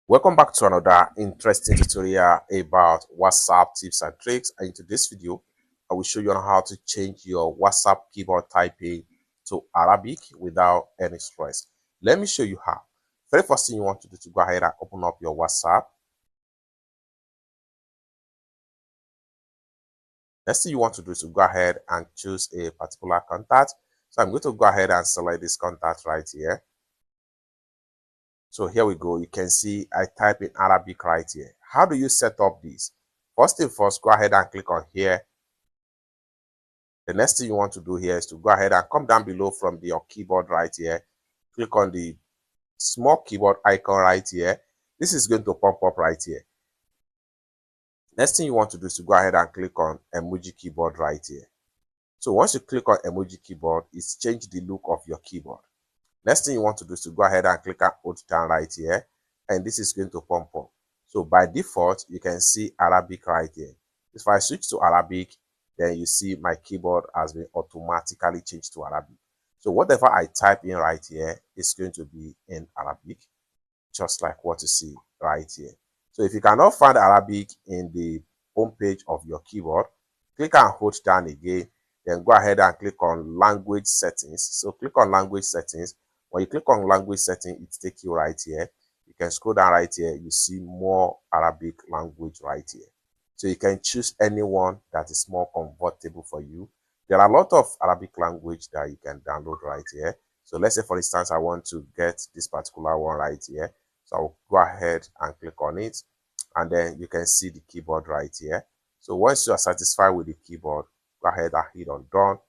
Welcome back to another interesting tutorial about WhatsApp tips and tricks. And in today's video, I will show you on how to change your WhatsApp keyboard typing to Arabic without any stress. Let me show you how. Very first thing you want to do to go ahead and open up your WhatsApp. Next thing you want to do is to go ahead and choose a particular contact. So I'm going to go ahead and select this contact right here. So here we go. You can see I type in Arabic right here. How do you set up this? First thing first, go ahead and click on here. The next thing you want to do here is to go ahead and come down below from your keyboard right here. Click on the small keyboard icon right here. This is going to pop up right here. Next thing you want to do is to go ahead and click on emoji keyboard right here. So once you click on emoji keyboard, it's changed the look of your keyboard. Next thing you want to do is to go ahead and click on hold down right here, and this is going to pump up. So by default, you can see Arabic right here. If I switch to Arabic, then you see my keyboard has been automatically changed to Arabic. So whatever I type in right here is going to be in Arabic, just like what you see right here. So if you cannot find Arabic in the home page of your keyboard, click and hold down again, then go ahead and click on language settings. So click on language settings. When you click on language settings, it takes you right here. You can scroll down right here. You see more Arabic language right here. So you can choose anyone that is more comfortable for you. There are a lot of Arabic language that you can download right here. So let's say, for instance, I want to get this particular one right here. So I'll go ahead and click on it. And then you can see the keyboard right here. So once you are satisfied with the keyboard, go ahead and hit on done.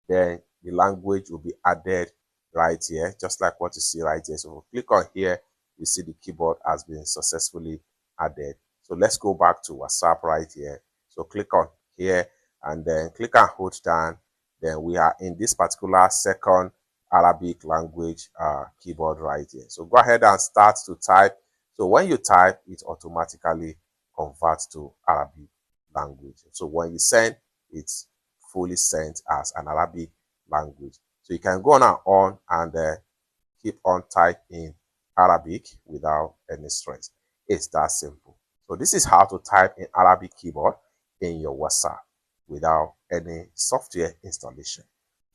Then the language will be added right here, just like what you see right here. So click on here, you see the keyboard has been successfully added. So let's go back to WhatsApp right here. So click on here and then click and hold down. Then we are in this particular second Arabic language keyboard right here. So go ahead and start to type. So when you type, it automatically converts to Arabic language. So when you send, it's fully sent as an Arabic language. So you can go on and keep on typing Arabic without any stress. It's that simple. So this is how to type in Arabic keyboard in your WhatsApp without any software installation.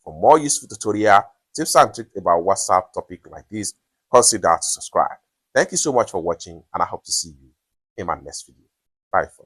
For more useful tutorial, tips and tricks about WhatsApp topic like this, consider to subscribe. Thank you so much for watching, and I hope to see you in my next video. Bye for now.